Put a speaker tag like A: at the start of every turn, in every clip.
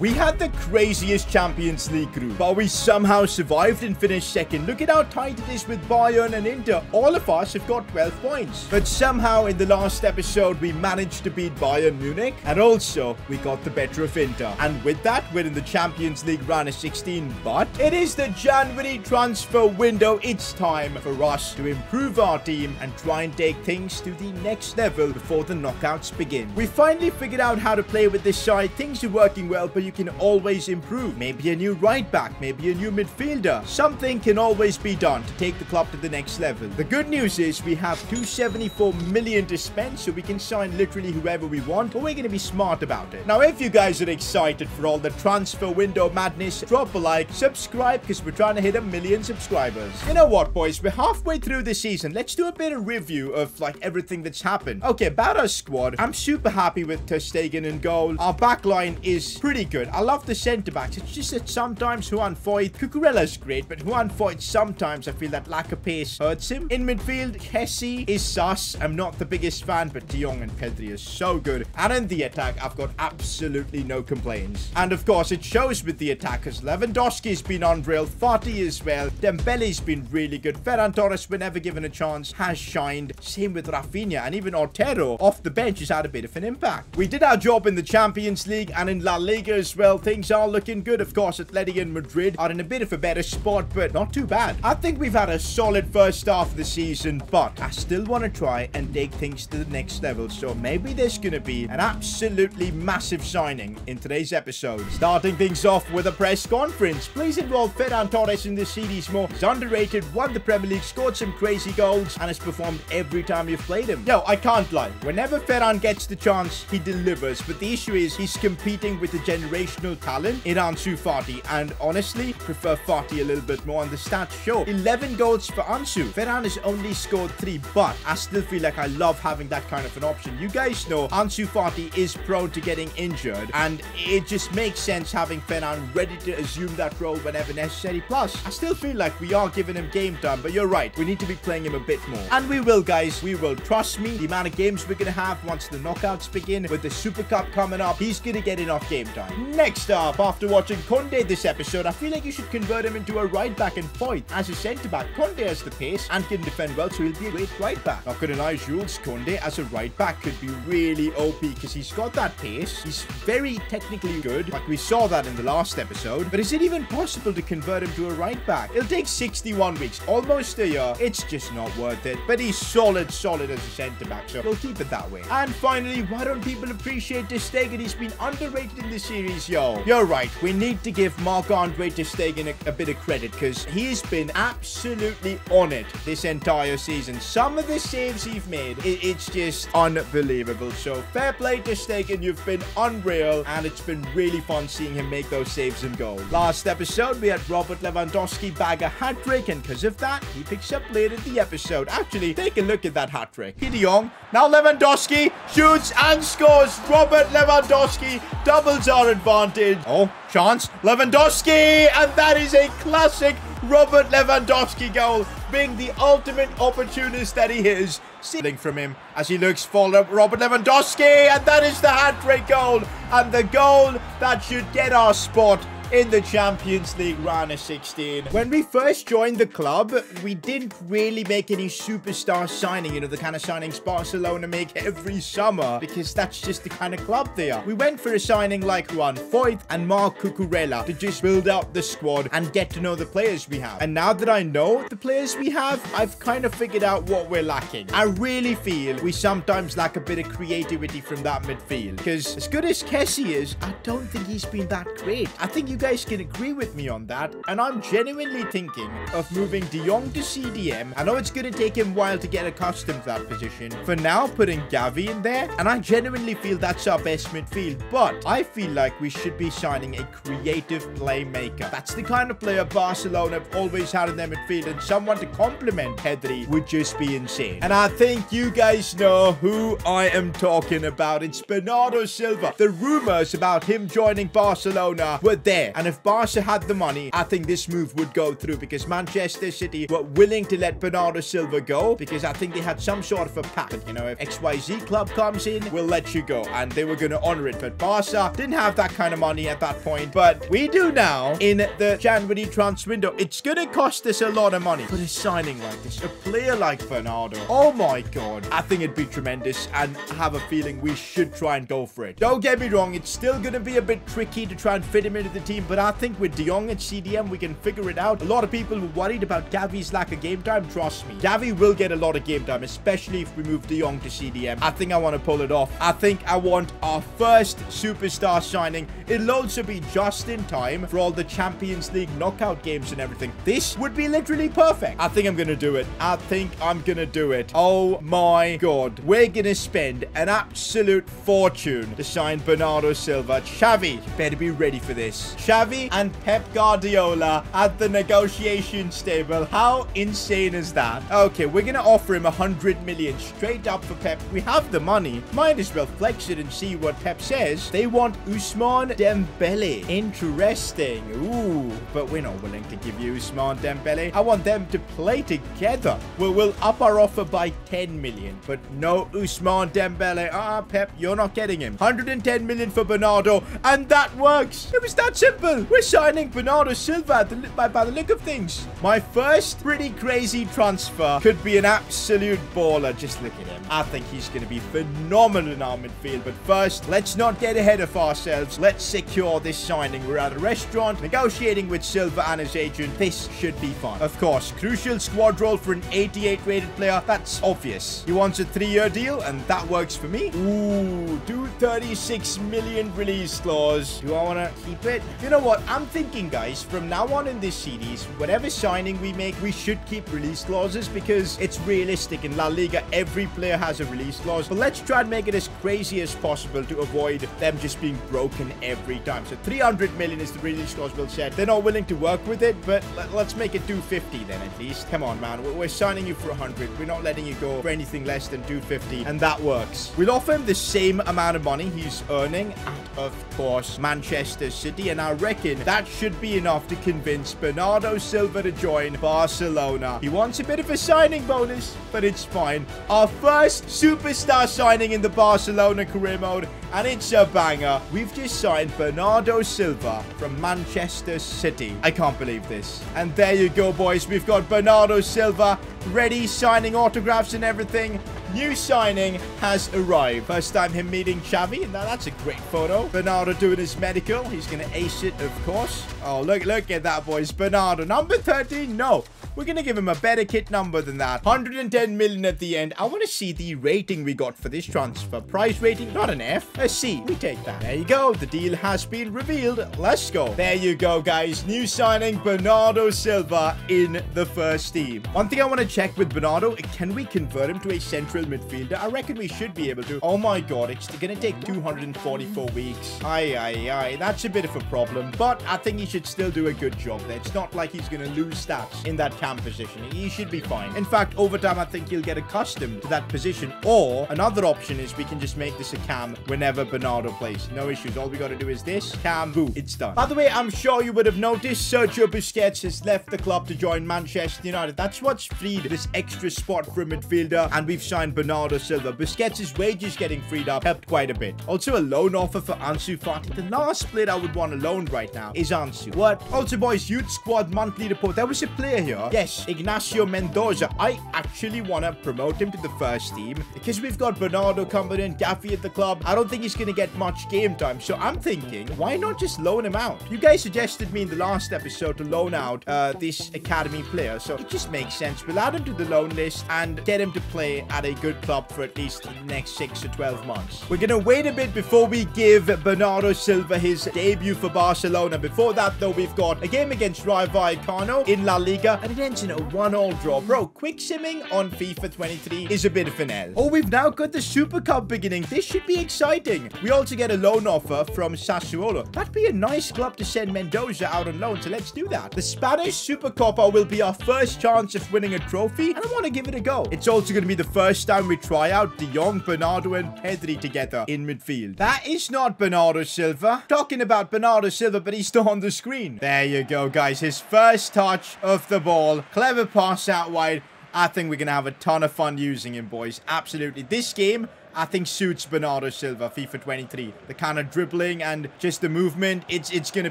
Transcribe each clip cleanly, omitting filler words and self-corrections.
A: We had the craziest Champions League group, but we somehow survived and finished second. Look at how tight it is with Bayern and Inter. All of us have got 12 points. But somehow in the last episode, we managed to beat Bayern Munich. And also, we got the better of Inter. And with that, we're in the Champions League round of 16. But it is the January transfer window. It's time for us to improve our team and try and take things to the next level before the knockouts begin. We finally figured out how to play with this side. Things are working well, but you can always improve. Maybe a new right back, maybe a new midfielder. Something can always be done to take the club to the next level. The good news is we have 274 million to spend, so we can sign literally whoever we want, but we're going to be smart about it. Now, if you guys are excited for all the transfer window madness, drop a like, subscribe, because we're trying to hit 1 million subscribers. You know what, boys? We're halfway through the season. Let's do a bit of review of, like, everything that's happened. Okay, about our squad. I'm super happy with Ter Stegen in goal. Our back line is pretty good. I love the centre-backs. It's just that sometimes Juan Foyth, Cucurella's great, but Juan Foyth sometimes I feel that lack of pace hurts him. In midfield, Kessie is sus. I'm not the biggest fan, but De Jong and Pedri are so good. And in the attack, I've got absolutely no complaints. And of course, it shows with the attackers. Lewandowski's been unreal. Fati as well. Dembele's been really good. Ferran Torres, whenever given a chance, has shined. Same with Rafinha, and even Otero off the bench has had a bit of an impact. We did our job in the Champions League and in La Liga as well. Things are looking good. Of course, Atletico and Madrid are in a bit of a better spot, but not too bad. I think we've had a solid first half of the season, but I still want to try and take things to the next level. So maybe there's going to be an absolutely massive signing in today's episode. Starting things off with a press conference. Please involve Ferran Torres in the series more. He's underrated, won the Premier League, scored some crazy goals, and has performed every time you've played him. Yo, I can't lie. Whenever Ferran gets the chance, he delivers. But the issue is he's competing with the generational talent in Ansu Fati, and honestly prefer Fati a little bit more, and the stats show 11 goals for Ansu. Ferran has only scored 3, but I still feel like I love having that kind of an option. You guys know Ansu Fati is prone to getting injured, and it just makes sense having Ferran ready to assume that role whenever necessary. Plus, I still feel like we are giving him game time, but you're right, we need to be playing him a bit more. And we will, guys, we will. Trust me, the amount of games we're gonna have once the knockouts begin, with the Super Cup coming up, he's gonna get enough game time. Next up, after watching Koundé this episode, I feel like you should convert him into a right back and Foyth as a centre back. Koundé has the pace and can defend well, so he'll be a great right back. Not gonna lie, Jules Koundé as a right back could be really OP because he's got that pace. He's very technically good, like we saw that in the last episode. But is it even possible to convert him to a right back? It'll take 61 weeks, almost a year. It's just not worth it. But he's solid as a centre back, so we'll keep it that way. And finally, why don't people appreciate Ter Stegen? He's been underrated in the series, yo. You're right. We need to give Marc-Andre Ter Stegen a bit of credit because he's been absolutely on it this entire season. Some of the saves he's made, it's just unbelievable. So fair play Ter Stegen, you've been unreal, and it's been really fun seeing him make those saves and goals. Last episode, we had Robert Lewandowski bag a hat-trick, and because of that, he picks up later in the episode. Actually, take a look at that hat-trick. De Jong, now Lewandowski shoots and scores. Robert Lewandowski doubles our advantage. Oh, chance. Lewandowski, and that is a classic Robert Lewandowski goal, being the ultimate opportunist that he is. Stealing from him as he looks for Robert Lewandowski, and that is the hat-trick goal, and the goal that should get our spot in the Champions League round of 16. When we first joined the club, we didn't really make any superstar signing, you know, the kind of signings Barcelona make every summer, because that's just the kind of club they are. We went for a signing like Juan Foyth and Marc Cucurella to just build out the squad and get to know the players we have. And now that I know the players we have, I've kind of figured out what we're lacking. I really feel we sometimes lack a bit of creativity from that midfield, because as good as Kessie is, I don't think he's been that great. I think you guys can agree with me on that, and I'm genuinely thinking of moving De Jong to CDM. I know it's going to take him a while to get accustomed to that position. For now, putting Gavi in there, and I genuinely feel that's our best midfield, but I feel like we should be signing a creative playmaker. That's the kind of player Barcelona have always had in their midfield, and someone to complement Pedri would just be insane. And I think you guys know who I am talking about. It's Bernardo Silva. The rumors about him joining Barcelona were there there. And if Barca had the money, I think this move would go through because Manchester City were willing to let Bernardo Silva go because I think they had some sort of a pact. You know, if XYZ club comes in, we'll let you go. And they were going to honor it. But Barca didn't have that kind of money at that point. But we do now in the January transfer window. It's going to cost us a lot of money. But a signing like this, a player like Bernardo, oh my god, I think it'd be tremendous. And I have a feeling we should try and go for it. Don't get me wrong, it's still going to be a bit tricky to try and fit him into the team. But I think with De Jong at CDM, we can figure it out. A lot of people were worried about Gavi's lack of game time. Trust me, Gavi will get a lot of game time, especially if we move De Jong to CDM. I think I want to pull it off. I think I want our first superstar signing. It'll also be just in time for all the Champions League knockout games and everything. This would be literally perfect. I think I'm going to do it. I think I'm going to do it. Oh my god. We're going to spend an absolute fortune to sign Bernardo Silva. Xavi, you better be ready for this. Xavi and Pep Guardiola at the negotiation table. How insane is that? Okay, we're going to offer him 100 million straight up for Pep. We have the money. Might as well flex it and see what Pep says. They want Ousmane Dembele. Interesting. Ooh, but we're not willing to give you Ousmane Dembele. I want them to play together. We'll up our offer by 10 million. But no Ousmane Dembele. Pep, you're not getting him. 110 million for Bernardo. And that works. It was that simple. We're signing Bernardo Silva by the look of things. My first pretty crazy transfer could be an absolute baller. Just look at him. I think he's going to be phenomenal in our midfield. But first, let's not get ahead of ourselves. Let's secure this signing. We're at a restaurant negotiating with Silva and his agent. This should be fun. Of course, crucial squad role for an 88 rated player. That's obvious. He wants a 3-year deal and that works for me. Ooh, do 36 million release clause. Do I want to keep it? You know what? I'm thinking, guys, from now on in this series, whatever signing we make, we should keep release clauses because it's realistic. In La Liga, every player has a release clause. But let's try and make it as crazy as possible to avoid them just being broken every time. So 300 million is the release clause we'll set. They're not willing to work with it, but let's make it 250 then at least. Come on, man. We're signing you for 100. We're not letting you go for anything less than 250, and that works. We'll offer him the same amount of money he's earning at, of course, Manchester City, and I reckon that should be enough to convince Bernardo Silva to join Barcelona. He wants a bit of a signing bonus, but it's fine. Our first superstar signing in the Barcelona career mode, and it's a banger. We've just signed Bernardo Silva from Manchester City. I can't believe this. And there you go, boys. We've got Bernardo Silva ready, signing autographs and everything. New signing has arrived. First time him meeting Xavi. Now that's a great photo. Bernardo doing his medical. He's going to ace it, of course. Oh, look at that, boys. Bernardo, number 13. No, we're going to give him a better kit number than that. 110 million at the end. I want to see the rating we got for this transfer. Price rating, not an F, a C. We take that. There you go. The deal has been revealed. Let's go. There you go, guys. New signing, Bernardo Silva in the first team. One thing I want to check with Bernardo, can we convert him to a central midfielder? I reckon we should be able to. Oh my god, it's going to take 244 weeks. Aye. That's a bit of a problem, but I think he should still do a good job there. It's not like he's going to lose stats in that cam position. He should be fine. In fact, over time, I think he'll get accustomed to that position. Or another option is we can just make this a cam whenever Bernardo plays. No issues. All we got to do is this. Cam, boom, it's done. By the way, I'm sure you would have noticed Sergio Busquets has left the club to join Manchester United. That's what's freed this extra spot for a midfielder, and we've signed Bernardo Silva. Busquets' wages getting freed up helped quite a bit. Also, a loan offer for Ansu Fati. The last player I would want to loan right now is Ansu. What? Also, boys, youth squad monthly report. There was a player here. Yes, Ignacio Mendoza. I actually want to promote him to the first team because we've got Bernardo coming in, Gavi at the club. I don't think he's going to get much game time, so I'm thinking, why not just loan him out? You guys suggested me in the last episode to loan out this academy player, so it just makes sense. We'll add him to the loan list and get him to play at a good club for at least the next 6 to 12 months. We're going to wait a bit before we give Bernardo Silva his debut for Barcelona. Before that, though, we've got a game against Rayo Vallecano in La Liga, and it ends in a 1-1 draw. Bro, quick simming on FIFA 23 is a bit of an L. Oh, we've now got the Super Cup beginning. This should be exciting. We also get a loan offer from Sassuolo. That'd be a nice club to send Mendoza out on loan, so let's do that. The Spanish Super Copa will be our first chance of winning a trophy, and I want to give it a go. It's also going to be the first first time we try out De Jong, Bernardo, and Pedri together in midfield. That is not Bernardo Silva. Talking about Bernardo Silva, but he's still on the screen. There you go, guys. His first touch of the ball. Clever pass out wide. I think we're going to have a ton of fun using him, boys. Absolutely. This game, I think, suits Bernardo Silva, FIFA 23. The kind of dribbling and just the movement, it's going to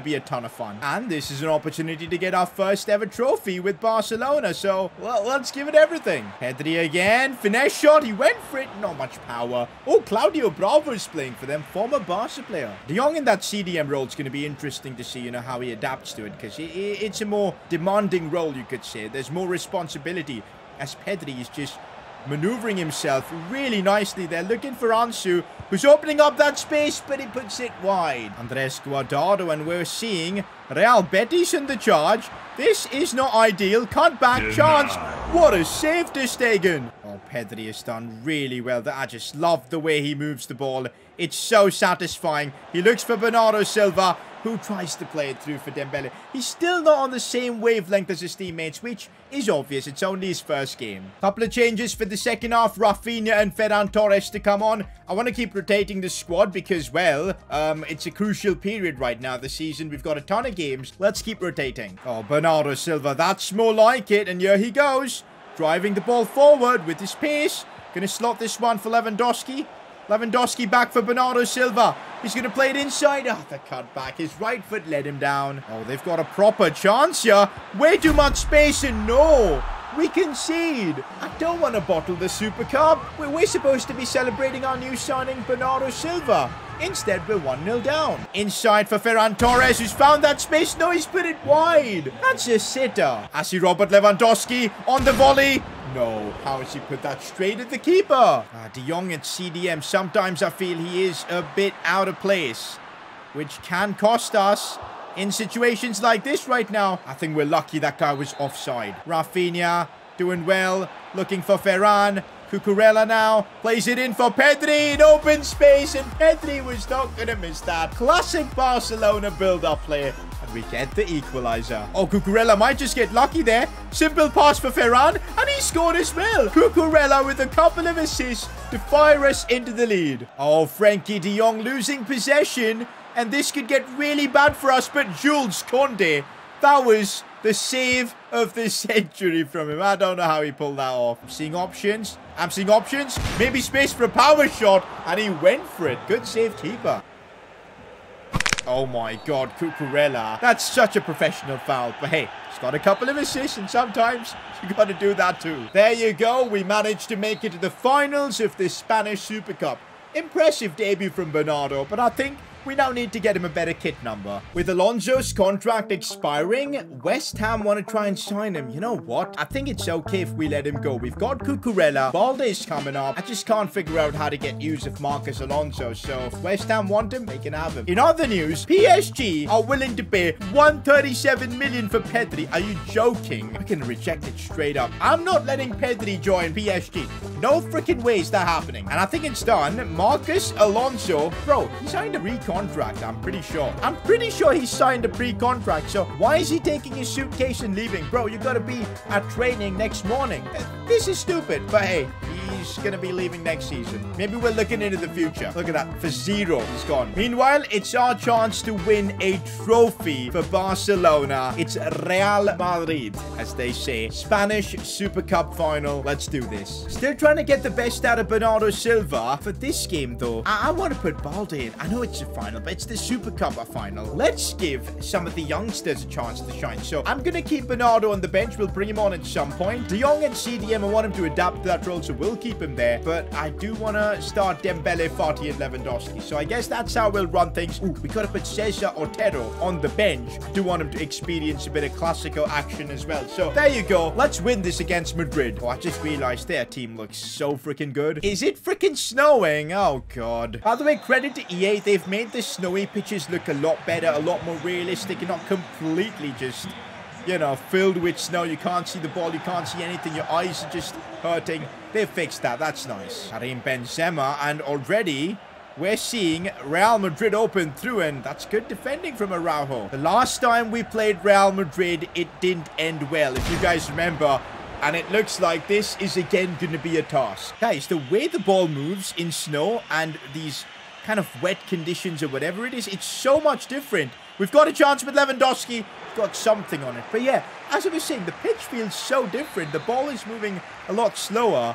A: be a ton of fun. And this is an opportunity to get our first ever trophy with Barcelona. So, well, let's give it everything. Pedri again. Finesse shot. He went for it. Not much power. Oh, Claudio Bravo is playing for them. Former Barca player. De Jong in that CDM role is going to be interesting to see, you know, how he adapts to it. Because it's a more demanding role, you could say. There's more responsibility. As Pedri is just maneuvering himself really nicely there, looking for Ansu, who's opening up that space, but he puts it wide. Andres Guardado, and we're seeing Real Betis in the charge. This is not ideal. Cut back chance. What a save, Ter Stegen. Oh, Pedri has done really well. I just love the way he moves the ball. It's so satisfying. He looks for Bernardo Silva, who tries to play it through for Dembele. He's still not on the same wavelength as his teammates, which is obvious. It's only his first game. Couple of changes for the second half. Rafinha and Ferran Torres to come on. I want to keep rotating the squad because, well, it's a crucial period right now this season. We've got a ton of games. Let's keep rotating. Oh, Bernardo Silva. That's more like it. And here he goes. Driving the ball forward with his pace. Gonna slot this one for Lewandowski. Lewandowski back for Bernardo Silva. He's going to play it inside. Oh, the cutback. His right foot let him down. Oh, they've got a proper chance here. Way too much space, and no, we concede. I don't want to bottle the Super Cup. We're supposed to be celebrating our new signing, Bernardo Silva. Instead, we're 1-0 down. Inside for Ferran Torres, who's found that space. No, he's put it wide. That's a sitter. I see Robert Lewandowski on the volley. No, how has he put that straight at the keeper? De Jong at CDM, sometimes I feel he is a bit out of place, which can cost us in situations like this right now. I think we're lucky that guy was offside. Rafinha doing well, looking for Ferran. Cucurella now plays it in for Pedri in open space, and Pedri was not going to miss that. Classic Barcelona build-up play. And we get the equalizer. Oh, Cucurella might just get lucky there. Simple pass for Ferran, and he scored as well. Cucurella with a couple of assists to fire us into the lead. Oh, Frankie de Jong losing possession, and this could get really bad for us, but Jules Koundé, that was the save of the century from him. I don't know how he pulled that off. I'm seeing options. Maybe space for a power shot, and he went for it. Good save, keeper. Oh my god, Cucurella. That's such a professional foul. But hey, he's got a couple of assists, and sometimes you got to do that too. There you go. We managed to make it to the finals of the Spanish Super Cup. Impressive debut from Bernardo, but I think we now need to get him a better kit number. With Alonso's contract expiring, West Ham want to try and sign him. You know what? I think it's okay if we let him go. We've got Cucurella. Balde's coming up. I just can't figure out how to get use of Marcus Alonso. So if West Ham want him, they can have him. In other news, PSG are willing to pay 137 million for Pedri. Are you joking? I can reject it straight up. I'm not letting Pedri join PSG. No freaking way is that happening. And I think it's done. Marcus Alonso, bro, he signed a contract, I'm pretty sure he signed a pre-contract. So why is he taking his suitcase and leaving? Bro, you gotta be at training next morning. This is stupid, but hey, he's gonna be leaving next season. Maybe we're looking into the future. Look at that, for 0, he's gone. Meanwhile, it's our chance to win a trophy for Barcelona. It's Real Madrid, as they say. Spanish Super Cup final. Let's do this. Still trying to get the best out of Bernardo Silva. For this game, though, I want to put Balde in. I know it's a final, but it's the Super Cup final. Let's give some of the youngsters a chance to shine. So I'm going to keep Bernardo on the bench. We'll bring him on at some point. De Jong and CDM, I want him to adapt to that role, so we'll keep him there. But I do want to start Dembele, Fati, and Lewandowski. So I guess that's how we'll run things. Ooh, we got to put Cesar Otero on the bench. Do want him to experience a bit of Classico action as well. So there you go. Let's win this against Madrid. Oh, I just realized their team looks so freaking good. Is it freaking snowing? Oh, God. By the way, credit to EA. They've made the snowy pitches look a lot better, a lot more realistic, and not completely just, you know, filled with snow. You can't see the ball, you can't see anything, your eyes are just hurting. They've fixed that. That's nice. Karim Benzema, and already we're seeing Real Madrid open through, and that's good defending from Araujo. The last time we played Real Madrid, it didn't end well. If you guys remember, And it looks like this is again going to be a task. Guys, the way the ball moves in snow and these kind of wet conditions or whatever it is, it's so much different. We've got a chance with Lewandowski. We've got something on it. But yeah, as I was saying, the pitch feels so different. The ball is moving a lot slower.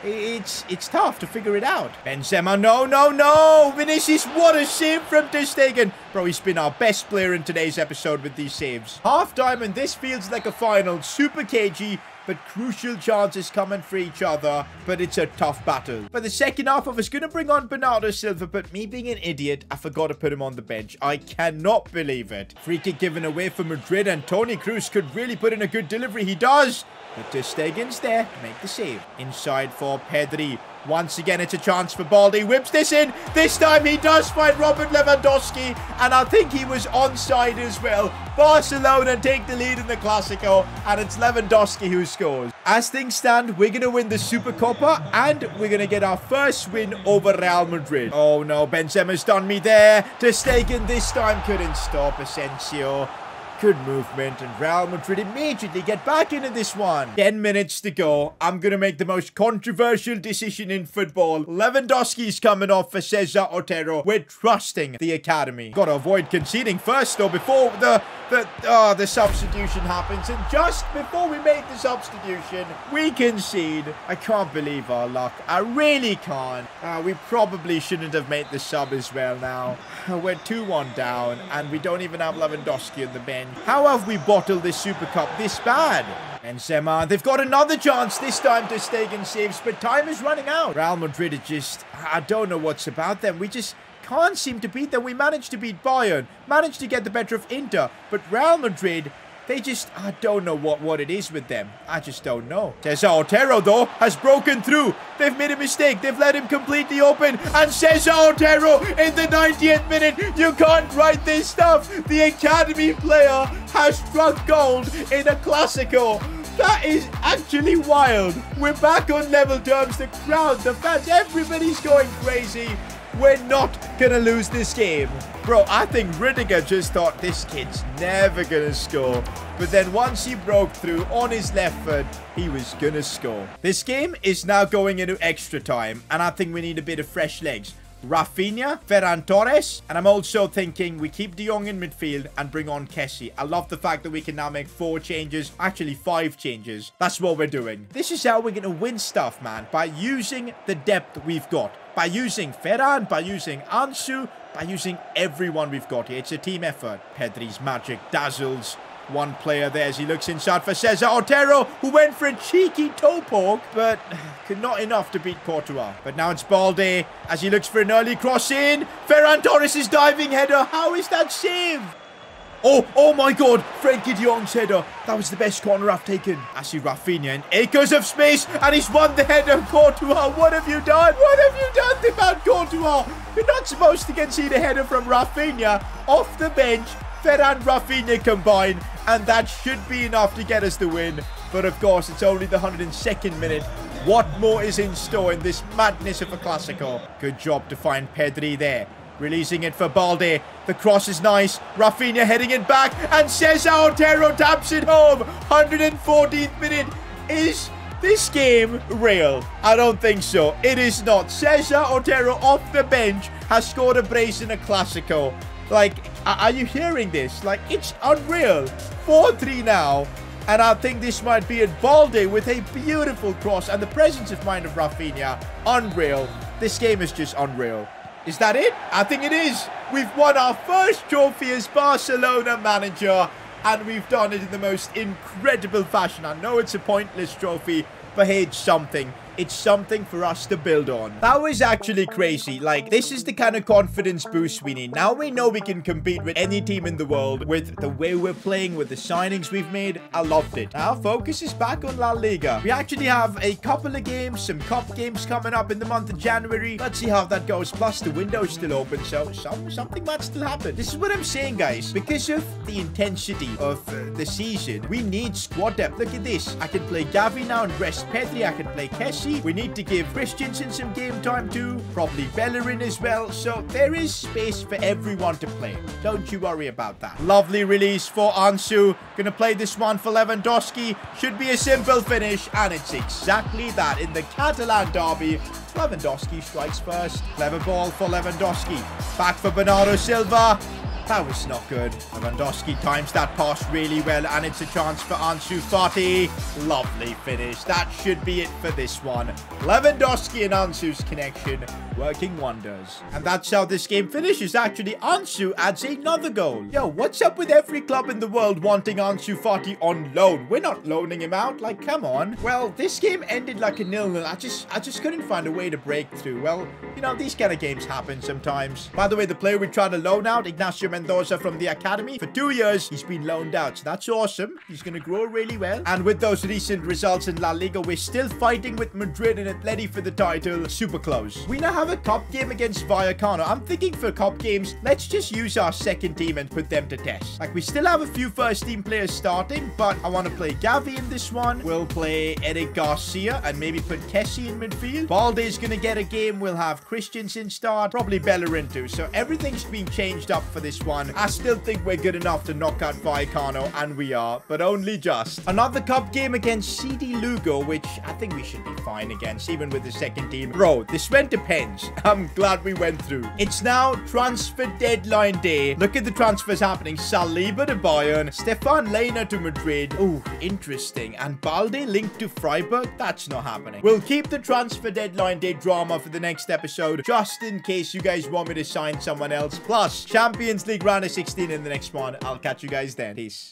A: It's tough to figure it out. Benzema, no. Vinicius, what a save from Ter Stegen. Bro, he's been our best player in today's episode with these saves. Half time, and this feels like a final. Super cagey, but crucial chances coming for each other. But it's a tough battle. For the second half, I was going to bring on Bernardo Silva, but me being an idiot, I forgot to put him on the bench. I cannot believe it. Free kick given away for Madrid, and Toni Kroos could really put in a good delivery. He does. But Ter Stegen's there to make the save. Inside for Pedri. Once again, it's a chance for Balde. Whips this in. This time he does find Robert Lewandowski. And I think he was onside as well. Barcelona take the lead in the Clásico. And it's Lewandowski who scores. As things stand, we're going to win the Supercopa. And we're going to get our first win over Real Madrid. Oh no, Benzema's done me there. Ter Stegen this time couldn't stop Asensio. Good movement, and Real Madrid immediately get back into this one. 10 minutes to go. I'm going to make the most controversial decision in football. Lewandowski's coming off for Cesar Otero. We're trusting the academy. Got to avoid conceding first, though, before the substitution happens. And just before we make the substitution, we concede. I can't believe our luck. I really can't. We probably shouldn't have made the sub as well now. We're 2-1 down, and we don't even have Lewandowski on the bench. How have we bottled this Super Cup this bad? Benzema, they've got another chance. This time Ter Stegen saves, but time is running out. Real Madrid are just, I don't know what's about them. We just can't seem to beat them. We managed to beat Bayern, managed to get the better of Inter, but Real Madrid, they just, I don't know what it is with them. I just don't know. Cesar Otero, though, has broken through. They've made a mistake. They've let him completely open. And Cesar Otero in the 90th minute. You can't write this stuff. The academy player has struck gold in a Clásico. That is actually wild. We're back on level terms. The crowd, the fans, everybody's going crazy. We're not going to lose this game. Bro, I think Rudiger just thought this kid's never going to score. But then once he broke through on his left foot, he was going to score. This game is now going into extra time. And I think we need a bit of fresh legs. Rafinha, Ferran Torres, and I'm also thinking we keep De Jong in midfield and bring on Kessie. I love the fact that we can now make 4 changes, actually 5 changes. That's what we're doing. This is how we're going to win stuff, man, by using the depth we've got. By using Ferran, by using Ansu, by using everyone we've got here. It's a team effort. Pedri's magic dazzles one player there as he looks inside for Cesar Otero, who went for a cheeky toe poke, but not enough to beat Courtois. But now it's Balde as he looks for an early cross in. Ferran Torres' diving header. How is that saved? Oh my God, Frenkie de Jong's header. That was the best corner I've taken. I see Rafinha in acres of space, and he's won the header. Courtois, what have you done? What have you done about Courtois? You're not supposed to concede a header from Rafinha off the bench. Ferran Rafinha combined, and that should be enough to get us the win. But of course, it's only the 102nd minute. What more is in store in this madness of a Clásico? Good job to find Pedri there. Releasing it for Balde. The cross is nice. Rafinha heading it back, and Cesar Otero taps it home. 114th minute. Is this game real? I don't think so. It is not. Cesar Otero off the bench has scored a brace in a Clásico. Like, are you hearing this? Like, it's unreal. 4-3 now. And I think this might be it. Balde with a beautiful cross. And the presence of mind of Rafinha. Unreal. This game is just unreal. Is that it? I think it is. We've won our first trophy as Barcelona manager. And we've done it in the most incredible fashion. I know it's a pointless trophy, but hey, it's something. It's something for us to build on. That was actually crazy. Like, this is the kind of confidence boost we need. Now we know we can compete with any team in the world with the way we're playing, with the signings we've made. I loved it. Our focus is back on La Liga. We actually have a couple of games, some cup games coming up in the month of January. Let's see how that goes. Plus, the window's still open, so something might still happen. This is what I'm saying, guys. Because of the intensity of the season, we need squad depth. Look at this. I can play Gavi now and rest Pedri. I can play Kessie. Messi. We need to give Christensen some game time too. Probably Bellerin as well. So there is space for everyone to play. Don't you worry about that. Lovely release for Ansu. Gonna play this one for Lewandowski. Should be a simple finish. And it's exactly that. In the Catalan derby, Lewandowski strikes first. Clever ball for Lewandowski. Back for Bernardo Silva. That was not good. Lewandowski times that pass really well, and it's a chance for Ansu Fati. Lovely finish. That should be it for this one. Lewandowski and Ansu's connection working wonders. And that's how this game finishes. Actually, Ansu adds another goal. Yo, what's up with every club in the world wanting Ansu Fati on loan? We're not loaning him out. Like, come on. Well, this game ended like a 0-0. I just couldn't find a way to break through. Well, you know, these kind of games happen sometimes. By the way, the player we tried to loan out, Ignacio Mendoza from the academy, for 2 years, he's been loaned out. So that's awesome. He's going to grow really well. And with those recent results in La Liga, we're still fighting with Madrid and Atleti for the title. Super close. We now have a cup game against Vallecano. I'm thinking for cup games, let's just use our second team and put them to test. Like, we still have a few first team players starting, but I want to play Gavi in this one. We'll play Eric Garcia and maybe put Kessie in midfield. Balde's going to get a game. We'll have Christensen start. Probably Bellerin too. So everything's been changed up for this one. I still think we're good enough to knock out Vallecano, and we are, but only just. Another cup game against CD Lugo, which I think we should be fine against, even with the second team. Bro, this went to pens. I'm glad we went through. It's now transfer deadline day. Look at the transfers happening. Saliba to Bayern. Stefan Lehner to Madrid. Ooh, interesting. And Balde linked to Freiburg? That's not happening. We'll keep the transfer deadline day drama for the next episode, just in case you guys want me to sign someone else. Plus, Champions League round of 16 in the next one. I'll catch you guys then. Peace.